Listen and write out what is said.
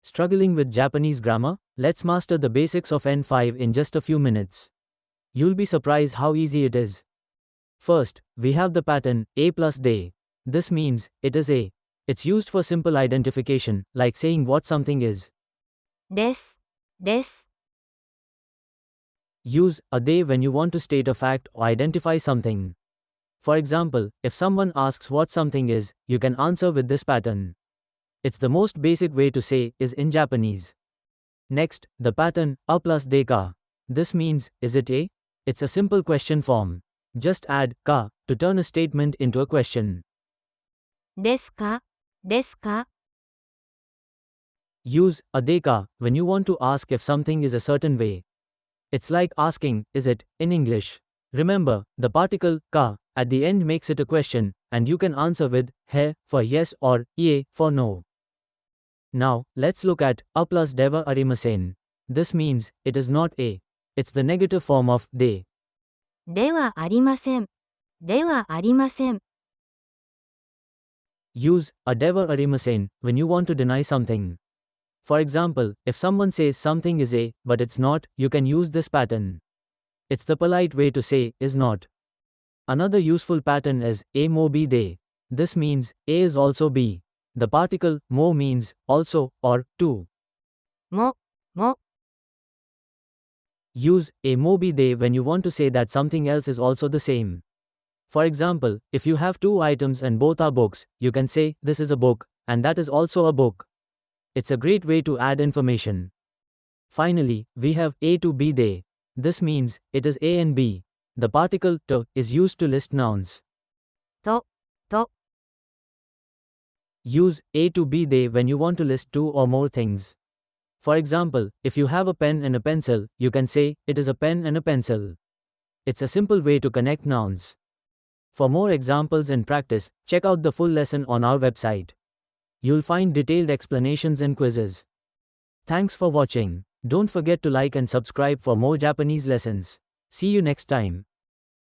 Struggling with Japanese grammar? Let's master the basics of N5 in just a few minutes. You'll be surprised how easy it is. First, we have the pattern A plus de. This means it is A. It's used for simple identification, like saying what something is. です。です。 Use a de when you want to state a fact or identify something. For example, if someone asks what something is, you can answer with this pattern. It's the most basic way to say is in Japanese. Next, the pattern a plus de ka. This means, is it A? It's a simple question form. Just add ka to turn a statement into a question. ですかですか Use a de ka when you want to ask if something is a certain way. It's like asking, is it, in English. Remember, the particle ka at the end makes it a question, and you can answer with he for yes or ie for no. Now, let's look at a plus deva arimasen. This means, it is not A. It's the negative form of de. ではありません。ではありません。 Use a deva arimasen when you want to deny something. For example, if someone says something is A, but it's not, you can use this pattern. It's the polite way to say is not. Another useful pattern is A mo B de. This means A is also B. The particle mo means also or too. も、も、 Use a mo be de when you want to say that something else is also the same. For example, if you have two items and both are books, you can say this is a book, and that is also a book. It's a great way to add information. Finally, we have A to B de. This means it is A and B. The particle to is used to list nouns. と、と、 Use A to B de when you want to list two or more things. For example, if you have a pen and a pencil, you can say, it is a pen and a pencil. It's a simple way to connect nouns. For more examples and practice, check out the full lesson on our website. You'll find detailed explanations and quizzes. Thanks for watching. Don't forget to like and subscribe for more Japanese lessons. See you next time.